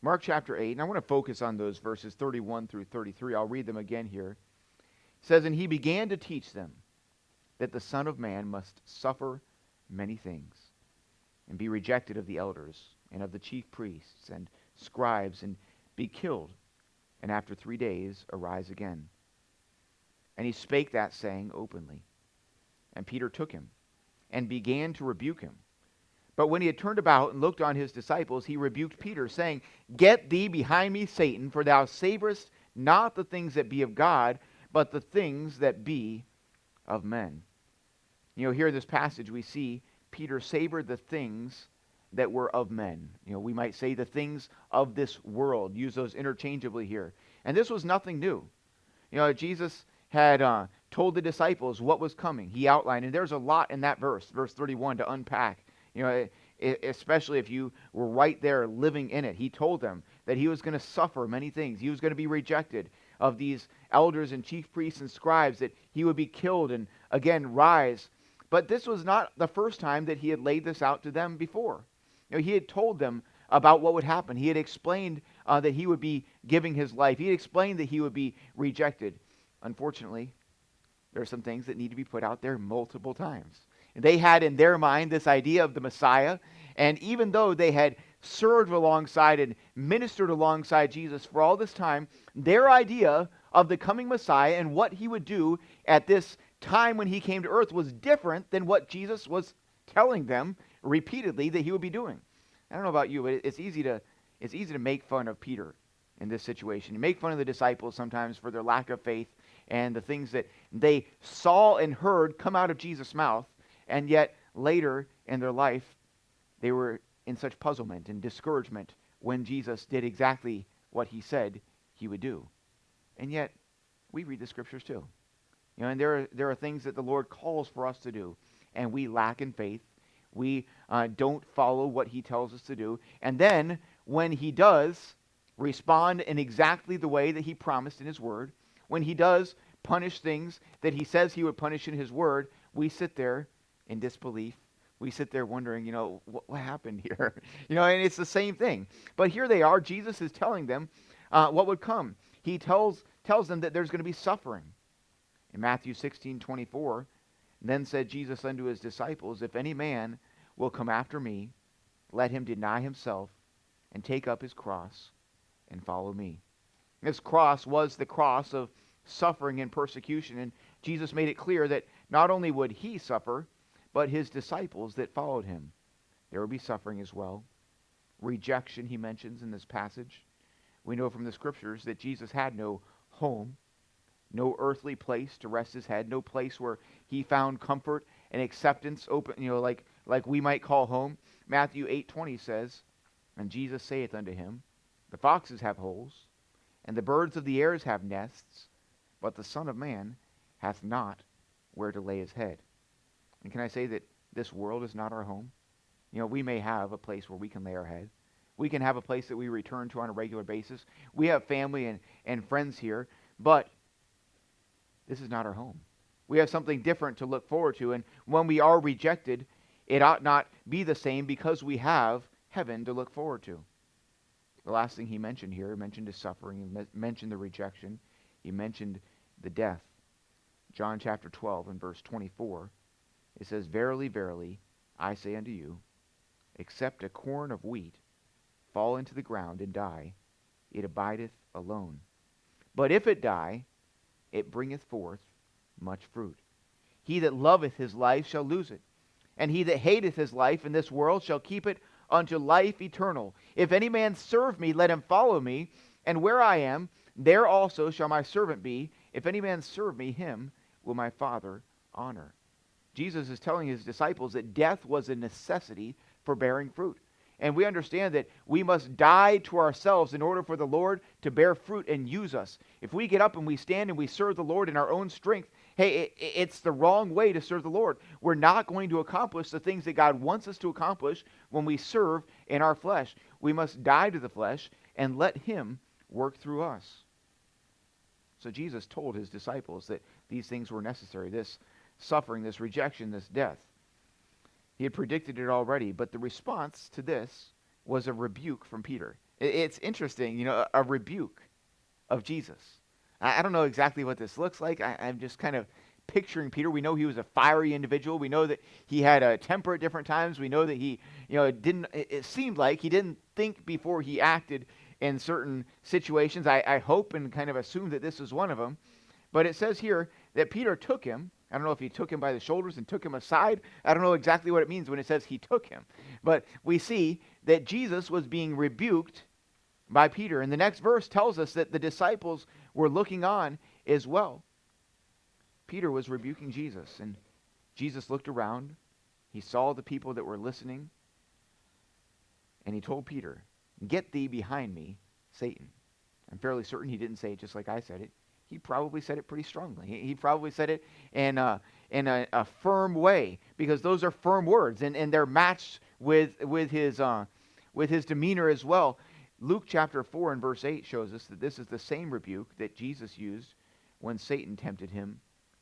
Mark chapter 8, and I want to focus on those verses 31 through 33. I'll read them again here. It says, "And he began to teach them that the Son of Man must suffer many things, and be rejected of the elders, and of the chief priests, and scribes, and be killed, and after 3 days arise again. And he spake that saying openly. And Peter took him, and began to rebuke him. But when he had turned about and looked on his disciples, he rebuked Peter, saying, Get thee behind me, Satan, for thou savorest not the things that be of God, but the things that be of men." You know, here in this passage we see Peter savored the things that were of men. You know, we might say the things of this world. Use those interchangeably here. And this was nothing new. You know, Jesus had told the disciples what was coming. He outlined, and there's a lot in that verse 31, to unpack. You know, especially if you were right there living in it. He told them that he was going to suffer many things. He was going to be rejected of these elders and chief priests and scribes, that he would be killed and again rise. But this was not the first time that he had laid this out to them before. You know, he had told them about what would happen. He had explained that he would be giving his life. He had explained that he would be rejected. Unfortunately, there are some things that need to be put out there multiple times. They had in their mind this idea of the Messiah, and even though they had served alongside and ministered alongside Jesus for all this time, their idea of the coming Messiah and what he would do at this time when he came to earth was different than what Jesus was telling them repeatedly that he would be doing. I don't know about you, but it's easy to make fun of Peter in this situation. You make fun of the disciples sometimes for their lack of faith and the things that they saw and heard come out of Jesus' mouth. And yet, later in their life, they were in such puzzlement and discouragement when Jesus did exactly what he said he would do. And yet, we read the scriptures too. You know, and there are things that the Lord calls for us to do, and we lack in faith. We don't follow what he tells us to do. And then, when he does respond in exactly the way that he promised in his word, when he does punish things that he says he would punish in his word, we sit there in disbelief. We sit there wondering, you know, what happened here? You know, and it's the same thing. But here they are. Jesus is telling them what would come. He tells them that there's going to be suffering. In Matthew 16:24, then said Jesus unto his disciples, If any man will come after me, let him deny himself and take up his cross and follow me. This cross was the cross of suffering and persecution, and Jesus made it clear that not only would he suffer, but his disciples that followed him, there would be suffering as well. Rejection, he mentions in this passage. We know from the scriptures that Jesus had no home, no earthly place to rest his head, no place where he found comfort and acceptance, open, you know, like we might call home. Matthew 8:20 says, And Jesus saith unto him, The foxes have holes, and the birds of the air have nests, but the Son of Man hath not where to lay his head. And can I say that this world is not our home? You know, we may have a place where we can lay our head. We can have a place that we return to on a regular basis. We have family and friends here, but this is not our home. We have something different to look forward to, and when we are rejected, it ought not be the same because we have heaven to look forward to. The last thing he mentioned here, he mentioned his suffering, he mentioned the rejection, he mentioned the death. John chapter 12 and verse 24, it says, Verily, verily, I say unto you, except a corn of wheat fall into the ground and die, it abideth alone. But if it die, it bringeth forth much fruit. He that loveth his life shall lose it, and he that hateth his life in this world shall keep it unto life eternal. If any man serve me, let him follow me, and where I am, there also shall my servant be. If any man serve me, him will my Father honor. Jesus is telling his disciples that death was a necessity for bearing fruit. And we understand that we must die to ourselves in order for the Lord to bear fruit and use us. If we get up and we stand and we serve the Lord in our own strength, hey, it's the wrong way to serve the Lord. We're not going to accomplish the things that God wants us to accomplish when we serve in our flesh. We must die to the flesh and let him work through us. So Jesus told his disciples that these things were necessary, this suffering, this rejection, this death. He had predicted it already, but the response to this was a rebuke from Peter. It's interesting, a rebuke of Jesus. I don't know exactly what this looks like. I'm just kind of picturing Peter. We know he was a fiery individual. We know that he had a temper at different times. We know that he, it seemed like he didn't think before he acted in certain situations. I hope and kind of assume that this is one of them. But it says here that Peter took him. I don't know if he took him by the shoulders and took him aside. I don't know exactly what it means when it says he took him. But we see that Jesus was being rebuked by Peter. And the next verse tells us that the disciples were looking on as well. Peter was rebuking Jesus, and Jesus looked around. He saw the people that were listening, and he told Peter, "Get thee behind me, Satan." I'm fairly certain he didn't say it just like I said it. He probably said it pretty strongly. He probably said it in a firm way, because those are firm words, and they're matched with his demeanor as well. Luke chapter 4 and verse 8 shows us that this is the same rebuke that Jesus used when Satan tempted him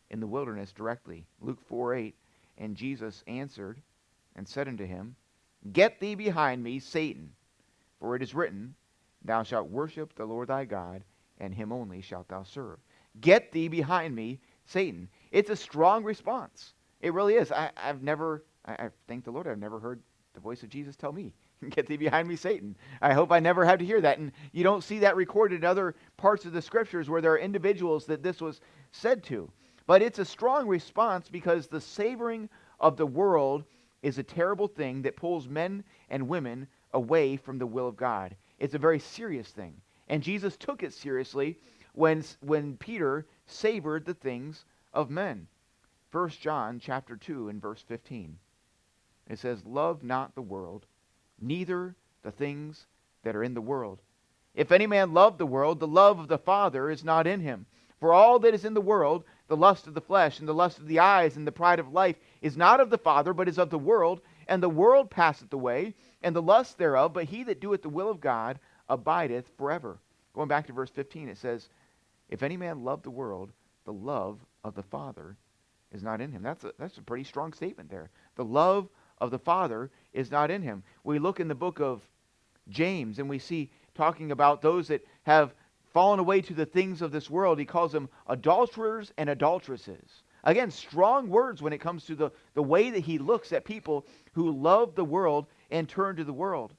in the wilderness directly. Luke 4:8, and Jesus answered and said unto him, "Get thee behind me, Satan, for it is written, Thou shalt worship the Lord thy God, and him only shalt thou serve." Get thee behind me, Satan. It's a strong response. It really is. I thank the Lord, I've never heard the voice of Jesus tell me, "Get thee behind me, Satan." I hope I never had to hear that. And you don't see that recorded in other parts of the scriptures where there are individuals that this was said to. But it's a strong response because the savoring of the world is a terrible thing that pulls men and women away from the will of God. It's a very serious thing. And Jesus took it seriously when Peter savored the things of men. 1 John chapter 2 and verse 15. It says, "Love not the world, neither the things that are in the world. If any man love the world, the love of the Father is not in him. For all that is in the world, the lust of the flesh, and the lust of the eyes, and the pride of life, is not of the Father, but is of the world. And the world passeth away, and the lust thereof, but he that doeth the will of God abideth forever." Going back to verse 15, it says, "If any man love the world, the love of the Father is not in him." That's a pretty strong statement there. The love of the Father is not in him. We look in the book of James, and we see talking about those that have fallen away to the things of this world. He calls them adulterers and adulteresses. Again, strong words when it comes to the way that he looks at people who love the world and turn to the world.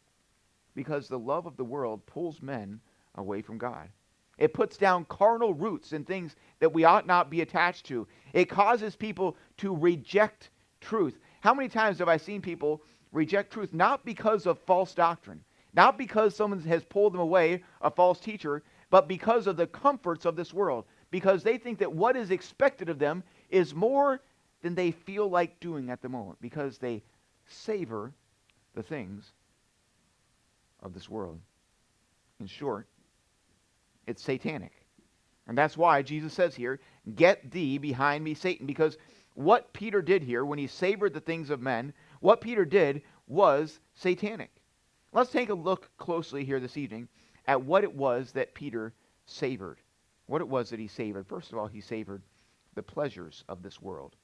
Because the love of the world pulls men away from God. It puts down carnal roots and things that we ought not be attached to. It causes people to reject truth. How many times have I seen people reject truth not because of false doctrine, not because someone has pulled them away, a false teacher, but because of the comforts of this world, because they think that what is expected of them is more than they feel like doing at the moment, because they savor the things of this world. In short, it's satanic. And that's why Jesus says here, "Get thee behind me, Satan," because what Peter did here when he savored the things of men, what Peter did was satanic. Let's take a look closely here this evening at what it was that Peter savored. What it was that he savored. First of all, he savored the pleasures of this world.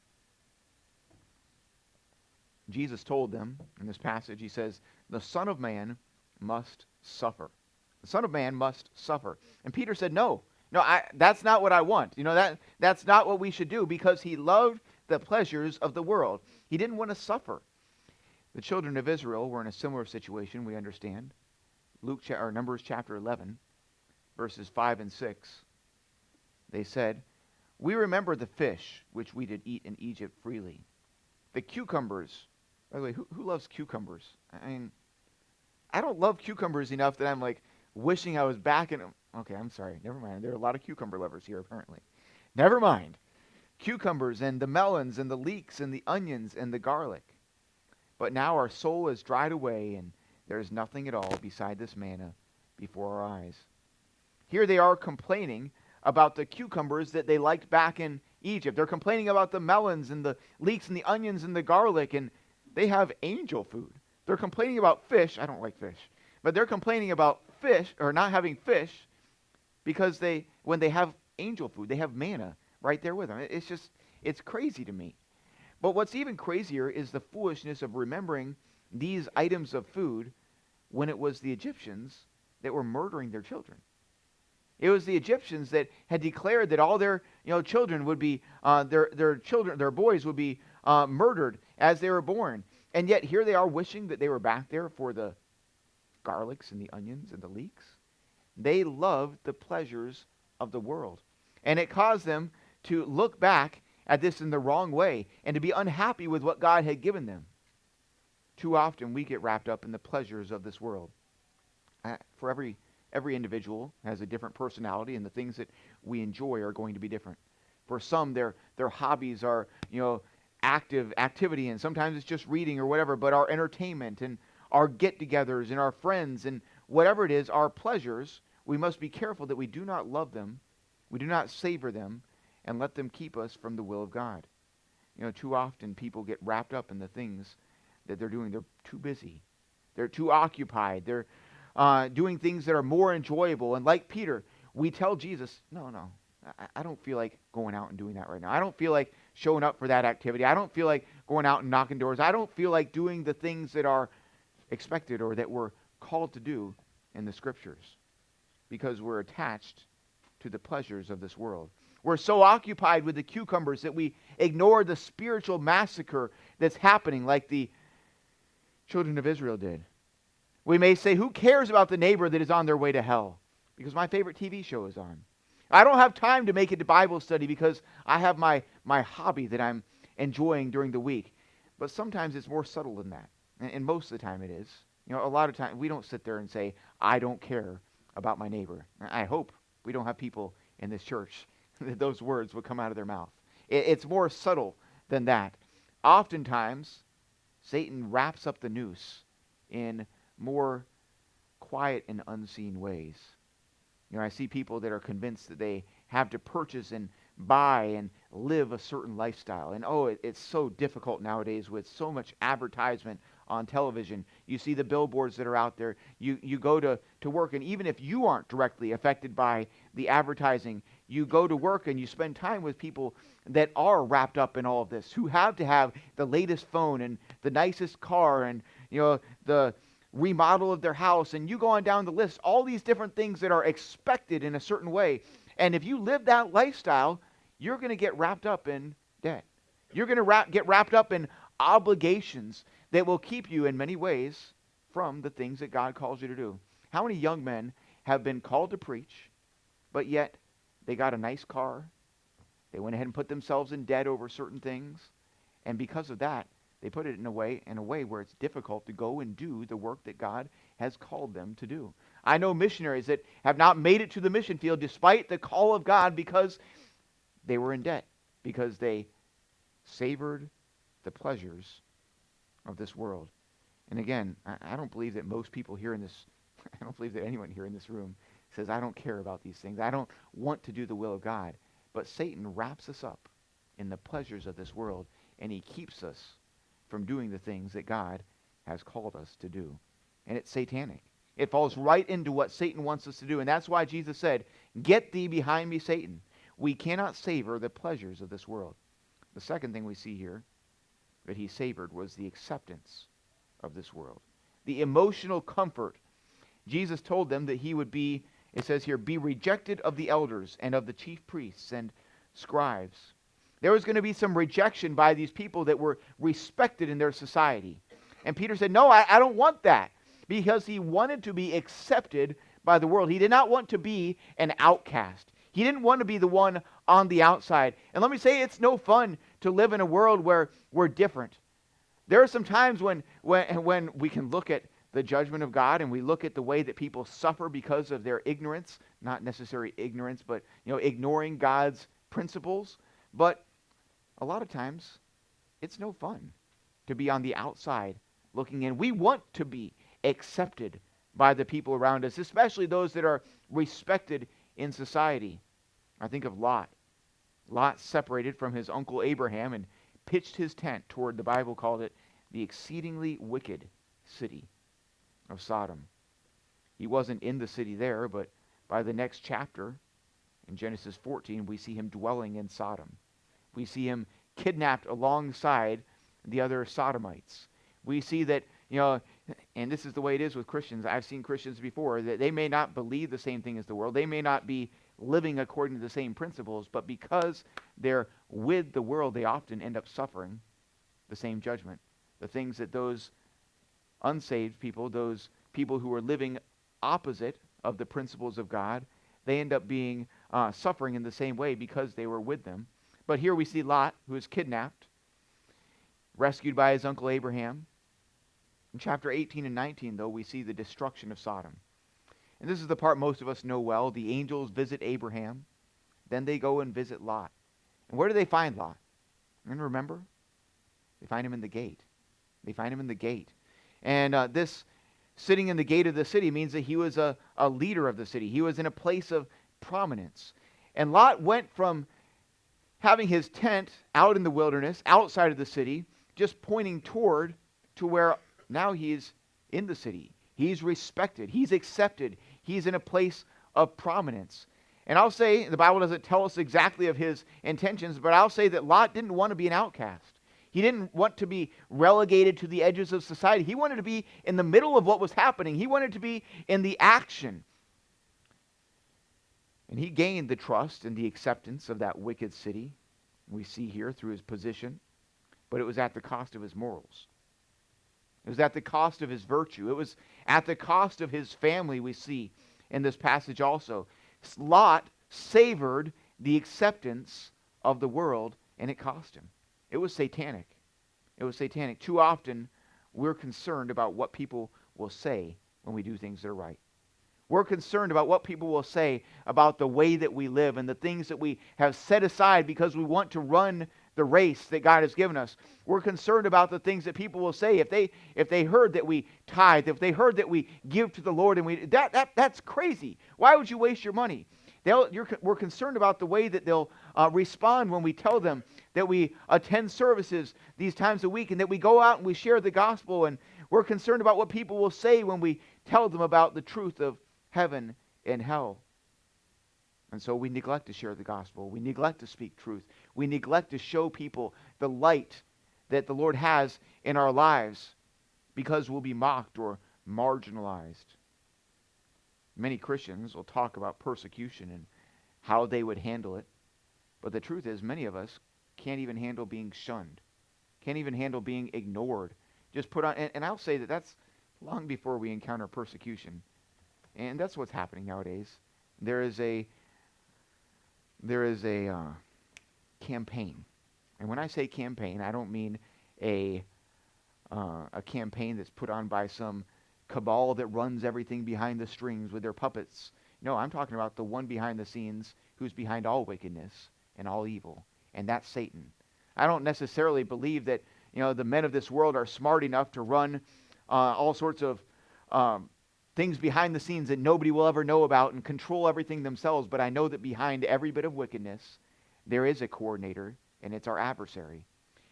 Jesus told them in this passage, he says, "The Son of Man must suffer." The Son of Man must suffer. And Peter said, no, that's not what I want. That's not what we should do, because he loved the pleasures of the world. He didn't want to suffer. The children of Israel were in a similar situation, we understand. Numbers chapter 11, verses 5 and 6. They said, "We remember the fish which we did eat in Egypt freely. The cucumbers." By the way, who loves cucumbers? I mean, I don't love cucumbers enough that I'm like wishing I was back in them. Okay, I'm sorry. Never mind. There are a lot of cucumber lovers here, apparently. Never mind. Cucumbers and the melons and the leeks and the onions and the garlic. But now our soul is dried away, and there is nothing at all beside this manna before our eyes. Here they are complaining about the cucumbers that they liked back in Egypt. They're complaining about the melons and the leeks and the onions and the garlic, and they have angel food. They're complaining about fish. I don't like fish. But they're complaining about fish, or not having fish, because when they have angel food, they have manna right there with them. It's crazy to me. But what's even crazier is the foolishness of remembering these items of food when it was the Egyptians that were murdering their children. It was the Egyptians that had declared that all their children would be their boys would be murdered as they were born. And yet here they are wishing that they were back there for the garlics and the onions and the leeks. They loved the pleasures of the world. And it caused them to look back at this in the wrong way and to be unhappy with what God had given them. Too often we get wrapped up in the pleasures of this world. For every individual has a different personality, and the things that we enjoy are going to be different. For some, their hobbies are, activity, and sometimes it's just reading or whatever, but our entertainment and our get-togethers and our friends and whatever it is, our pleasures, we must be careful that we do not love them, we do not savor them, and let them keep us from the will of God. Too often people get wrapped up in the things that they're doing. They're too busy. They're too occupied. They're doing things that are more enjoyable. And like Peter, we tell Jesus, no, I don't feel like going out and doing that right now. I don't feel like showing up for that activity. I don't feel like going out and knocking doors. I don't feel like doing the things that are expected or that we're called to do in the Scriptures, because we're attached to the pleasures of this world. We're so occupied with the cucumbers that we ignore the spiritual massacre that's happening, like the children of Israel did. We may say, who cares about the neighbor that is on their way to hell? Because my favorite TV show is on. I don't have time to make it to Bible study because I have my hobby that I'm enjoying during the week. But sometimes it's more subtle than that. And most of the time it is. A lot of times we don't sit there and say, I don't care about my neighbor. I hope we don't have people in this church that those words would come out of their mouth. It's more subtle than that. Oftentimes, Satan wraps up the noose in more quiet and unseen ways. I see people that are convinced that they have to purchase and buy and live a certain lifestyle. And it's so difficult nowadays with so much advertisement on television. You see the billboards that are out there. You go to work, and even if you aren't directly affected by the advertising, you go to work and you spend time with people that are wrapped up in all of this, who have to have the latest phone and the nicest car and the remodel of their house, and you go on down the list, all these different things that are expected in a certain way. And if you live that lifestyle, you're going to get wrapped up in debt. You're going to get wrapped up in obligations that will keep you in many ways from the things that God calls you to do. How many young men have been called to preach, but yet they got a nice car, they went ahead and put themselves in debt over certain things, and because of that, they put it in a way where it's difficult to go and do the work that God has called them to do. I know missionaries that have not made it to the mission field despite the call of God because they were in debt, because they savored the pleasures of this world. And again, I don't believe that most people here in this, I don't believe that anyone here in this room says, I don't care about these things. I don't want to do the will of God. But Satan wraps us up in the pleasures of this world, and he keeps us from doing the things that God has called us to do. And it's satanic. It falls right into what Satan wants us to do. And that's why Jesus said, get thee behind me, Satan. We cannot savor the pleasures of this world. The second thing we see here that he savored was the acceptance of this world. The emotional comfort. Jesus told them that he would be, it says here, be rejected of the elders and of the chief priests and scribes. There was going to be some rejection by these people that were respected in their society. And Peter said, no, I don't want that, because he wanted to be accepted by the world. He did not want to be an outcast. He didn't want to be the one on the outside. And let me say, it's no fun to live in a world where we're different. There are some times when we can look at the judgment of God and we look at the way that people suffer because of their ignorance, not necessarily ignorance, but ignoring God's principles. But a lot of times, it's no fun to be on the outside looking in. We want to be accepted by the people around us, especially those that are respected in society. I think of Lot. Lot separated from his uncle Abraham and pitched his tent toward, the Bible called it, the exceedingly wicked city of Sodom. He wasn't in the city there, but by the next chapter, in Genesis 14, we see him dwelling in Sodom. We see him kidnapped alongside the other Sodomites. We see that, And this is the way it is with Christians. I've seen Christians before that they may not believe the same thing as the world. They may not be living according to the same principles, but because they're with the world, they often end up suffering the same judgment. The things that those unsaved people, those people who are living opposite of the principles of God, they end up being suffering in the same way because they were with them. But here we see Lot, who is kidnapped, rescued by his uncle Abraham. In chapter 18 and 19, though, we see the destruction of Sodom. And this is the part most of us know well. The angels visit Abraham. Then they go and visit Lot. And where do they find Lot? And remember? They find him in the gate. They find him in the gate. And this sitting in the gate of the city means that he was a leader of the city. He was in a place of prominence. And Lot went from having his tent out in the wilderness, outside of the city, just pointing toward to where now he's in the city. He's respected. He's accepted. He's in a place of prominence. And I'll say, the Bible doesn't tell us exactly of his intentions, but I'll say that Lot didn't want to be an outcast. He didn't want to be relegated to the edges of society. He wanted to be in the middle of what was happening. He wanted to be in the action. And he gained the trust and the acceptance of that wicked city, we see here, through his position. But it was at the cost of his morals. It was at the cost of his virtue. It was at the cost of his family, we see in this passage also. Lot savored the acceptance of the world, and it cost him. It was satanic. It was satanic. Too often, we're concerned about what people will say when we do things that are right. We're concerned about what people will say about the way that we live and the things that we have set aside because we want to run the race that God has given us. We're concerned about the things that people will say if they heard that we tithe, if they heard that we give to the Lord, and that's crazy. Why would you waste your money? We're concerned about the way that they'll respond when we tell them that we attend services these times a week and that we go out and we share the gospel, and we're concerned about what people will say when we tell them about the truth of heaven and hell. And so we neglect to share the gospel. We neglect to speak truth. We neglect to show people the light that the Lord has in our lives because we'll be mocked or marginalized. Many Christians will talk about persecution and how they would handle it. But the truth is, many of us can't even handle being shunned. Can't even handle being ignored. Just put on, and I'll say that that's long before we encounter persecution. And that's what's happening nowadays. There is a campaign. And when I say campaign, I don't mean a campaign that's put on by some cabal that runs everything behind the strings with their puppets. No, I'm talking about the one behind the scenes who's behind all wickedness and all evil, and that's Satan. I don't necessarily believe that the men of this world are smart enough to run all sorts of things behind the scenes that nobody will ever know about and control everything themselves, but I know that behind every bit of wickedness there is a coordinator, and it's our adversary.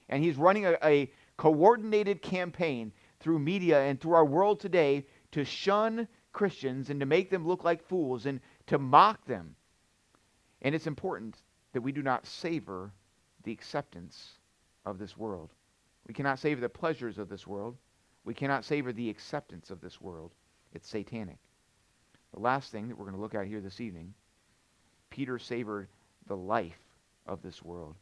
And he's running a coordinated campaign through media and through our world today to shun Christians and to make them look like fools and to mock them. And it's important that we do not savor the acceptance of this world. We cannot savor the pleasures of this world. We cannot savor the acceptance of this world. It's satanic. The last thing that we're going to look at here this evening, Peter savored the life of this world.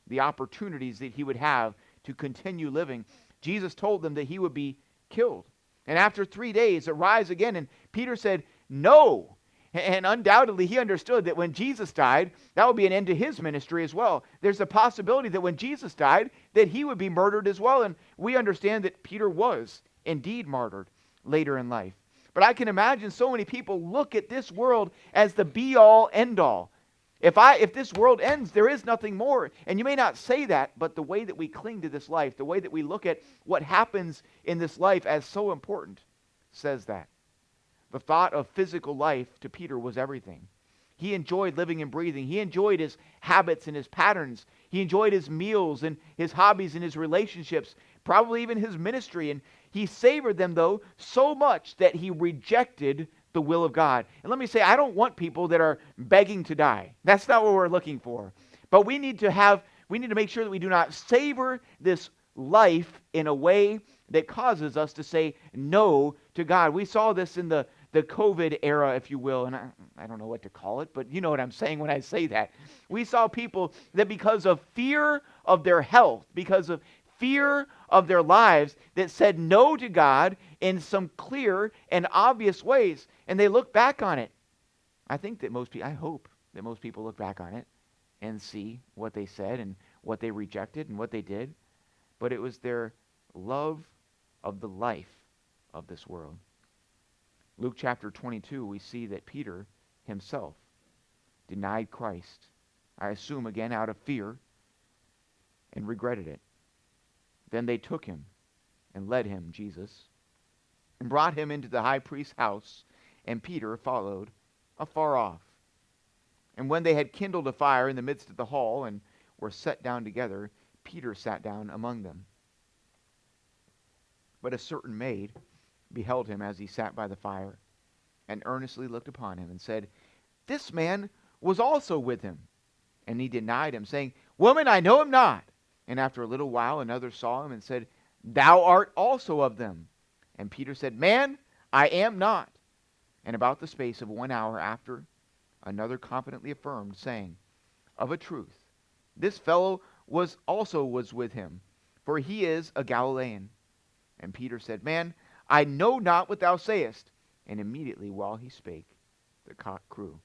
The opportunities that he would have to continue living. Jesus told them that he would be killed. And after 3 days, arise again. And Peter said, no. And undoubtedly, he understood that when Jesus died, that would be an end to his ministry as well. There's a possibility that when Jesus died, that he would be murdered as well. And we understand that Peter was indeed martyred later in life. But I can imagine so many people look at this world as the be-all, end-all. If this world ends, there is nothing more. And you may not say that, but the way that we cling to this life, the way that we look at what happens in this life as so important, says that. The thought of physical life to Peter was everything. He enjoyed living and breathing. He enjoyed his habits and his patterns. He enjoyed his meals and his hobbies and his relationships, probably even his ministry. And he savored them, though, so much that he rejected the will of God. And let me say, I don't want people that are begging to die. That's not what we're looking for. But we need to make sure that we do not savor this life in a way that causes us to say no to God. We saw this in the COVID era, if you will, and I don't know what to call it, but you know what I'm saying when I say that. We saw people that because of fear of their health, because of fear of their lives, that said no to God in some clear and obvious ways, and they look back on it. I hope that most people look back on it and see what they said and what they rejected and what they did, but it was their love of the life of this world. Luke chapter 22, we see that Peter himself denied Christ, I assume again out of fear, and regretted it. Then they took him and led him, Jesus, and brought him into the high priest's house, and Peter followed afar off. And when they had kindled a fire in the midst of the hall and were set down together, Peter sat down among them. But a certain maid beheld him as he sat by the fire, and earnestly looked upon him, and said, This man was also with him. And he denied him, saying, Woman, I know him not. And after a little while another saw him, and said, Thou art also of them. And Peter said, Man, I am not. And about the space of 1 hour after, another confidently affirmed, saying, Of a truth, this fellow was with him, for he is a Galilean. And Peter said, Man, I know not what thou sayest. And immediately while he spake, the cock crew.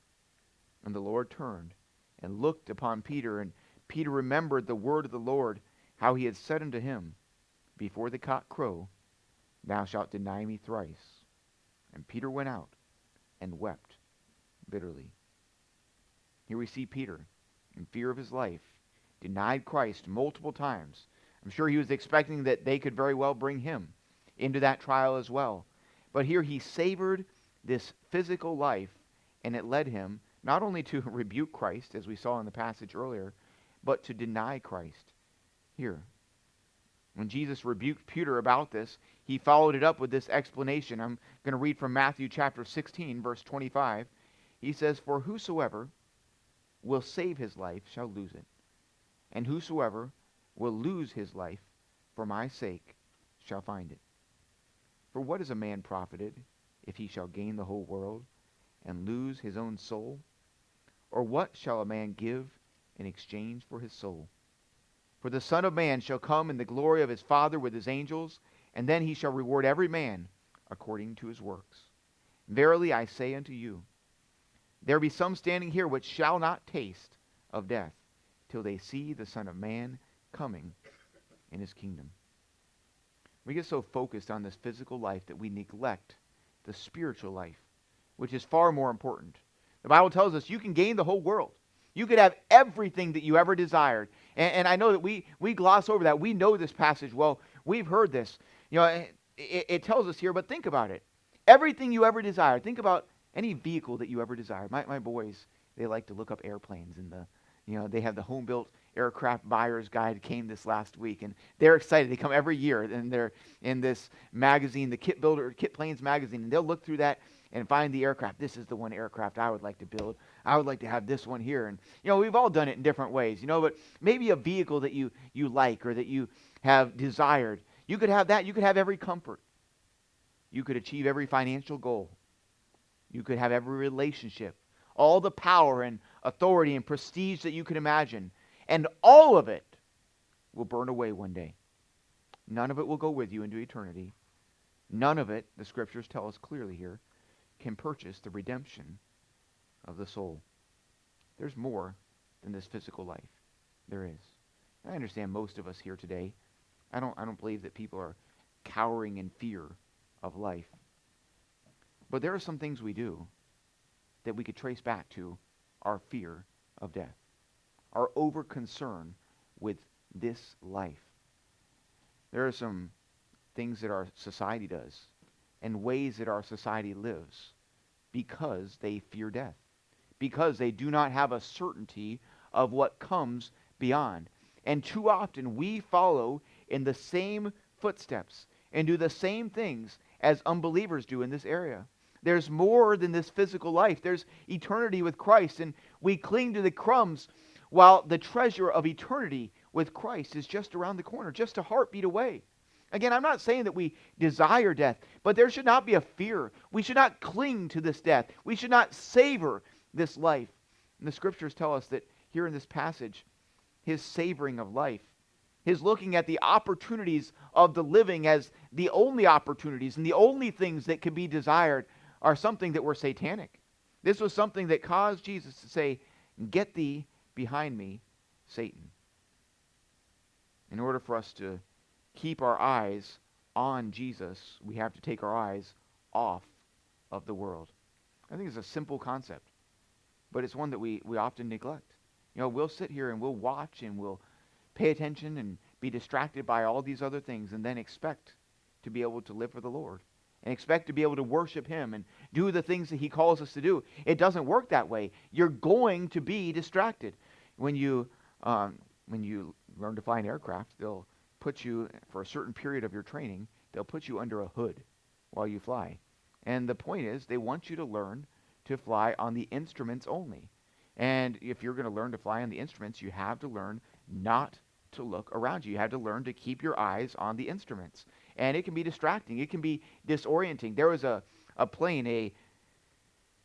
And the Lord turned and looked upon Peter, and Peter remembered the word of the Lord, how he had said unto him, Before the cock crow, thou shalt deny me thrice. And Peter went out and wept bitterly. Here we see Peter, in fear of his life, denied Christ multiple times. I'm sure he was expecting that they could very well bring him into that trial as well. But here he savored this physical life, and it led him not only to rebuke Christ, as we saw in the passage earlier, but to deny Christ. Here, when Jesus rebuked Peter about this, he followed it up with this explanation. I'm going to read from Matthew chapter 16, verse 25. He says, For whosoever will save his life shall lose it, and whosoever will lose his life for my sake shall find it. For what is a man profited if he shall gain the whole world and lose his own soul? Or what shall a man give in exchange for his soul? For the Son of Man shall come in the glory of his Father with his angels, and then he shall reward every man according to his works. Verily I say unto you, there be some standing here which shall not taste of death till they see the Son of Man coming in his kingdom. We get so focused on this physical life that we neglect the spiritual life, which is far more important. The Bible tells us you can gain the whole world. You could have everything that you ever desired. And I know that we gloss over that. We know this passage well. We've heard this. It tells us here, but think about it. Everything you ever desired. Think about any vehicle that you ever desired. My boys, they like to look up airplanes, and they have the home-built aircraft buyer's guide came this last week, and they're excited. They come every year, and they're in this magazine, the Kit Planes magazine, and they'll look through that and find the aircraft. This is the one aircraft I would like to build. I would like to have this one here. And we've all done it in different ways, but maybe a vehicle that you like or that you have desired. You could have that. You could have every comfort. You could achieve every financial goal. You could have every relationship, all the power and authority and prestige that you could imagine. And all of it will burn away one day. None of it will go with you into eternity. None of it, the scriptures tell us clearly here, can purchase the redemption of the soul. There's more than this physical life. There is. I understand most of us here today, I don't believe that people are cowering in fear of life. But there are some things we do that we could trace back to our fear of death, our over concern with this life. There are some things that our society does and ways that our society lives because they fear death, because they do not have a certainty of what comes beyond. And too often we follow in the same footsteps and do the same things as unbelievers do in this area. There's more than this physical life. There's eternity with Christ, and we cling to the crumbs while the treasure of eternity with Christ is just around the corner, just a heartbeat away. Again, I'm not saying that we desire death, but there should not be a fear. We should not cling to this death. We should not savor this life. And the scriptures tell us that here in this passage, his savoring of life, his looking at the opportunities of the living as the only opportunities and the only things that can be desired are something that were satanic. This was something that caused Jesus to say, "Get thee behind me, Satan." In order for us to keep our eyes on Jesus, we have to take our eyes off of the world. I think it's a simple concept, but it's one that we often neglect. We'll sit here and we'll watch and we'll pay attention and be distracted by all these other things and then expect to be able to live for the Lord and expect to be able to worship him and do the things that he calls us to do. It doesn't work that way. You're going to be distracted. When you learn to fly an aircraft, they'll put you, for a certain period of your training, they'll put you under a hood while you fly. And the point is, they want you to learn to fly on the instruments only. And if you're going to learn to fly on the instruments, you have to learn not to look around you. You have to learn to keep your eyes on the instruments. And it can be distracting. It can be disorienting. There was a plane,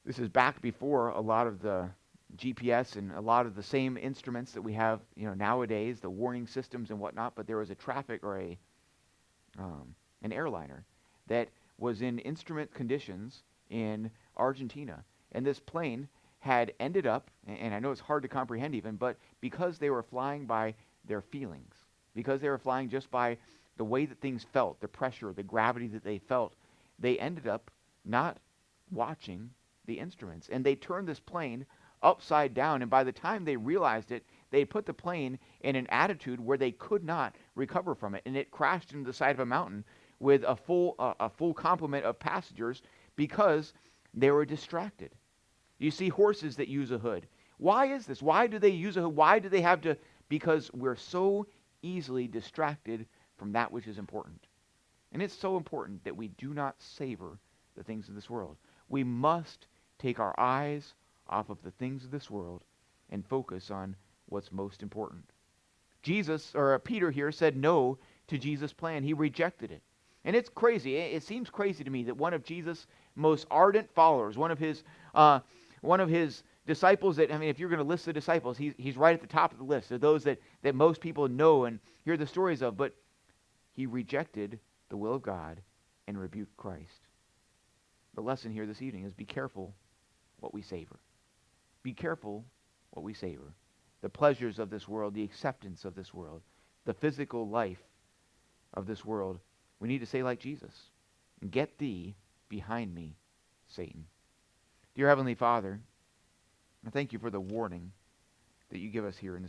this is back before a lot of the GPS and a lot of the same instruments that we have, nowadays, the warning systems and whatnot, but there was a traffic or an airliner that was in instrument conditions in Argentina. And this plane had ended up, and I know it's hard to comprehend even, but because they were flying by their feelings, because they were flying just by the way that things felt, the pressure, the gravity that they felt, they ended up not watching the instruments. And they turned this plane upside down, and by the time they realized it, they put the plane in an attitude where they could not recover from it, and it crashed into the side of a mountain with a full complement of passengers because they were distracted. You see horses that use a hood. Why is this? Why do they use a hood? Why do they have to? Because we're so easily distracted from that which is important. And it's so important that we do not savor the things of this world. We must take our eyes off of the things of this world and focus on what's most important. Peter here said no to Jesus' plan. He rejected it. And it's crazy. It seems crazy to me that one of Jesus' most ardent followers, one of his disciples that, if you're going to list the disciples, he's right at the top of the list. They're those that most people know and hear the stories of, but he rejected the will of God and rebuked Christ. The lesson here this evening is be careful what we savor. Be careful what we savor. The pleasures of this world, the acceptance of this world, the physical life of this world. We need to say like Jesus, "Get thee behind me, Satan." Dear Heavenly Father, I thank you for the warning that you give us here in this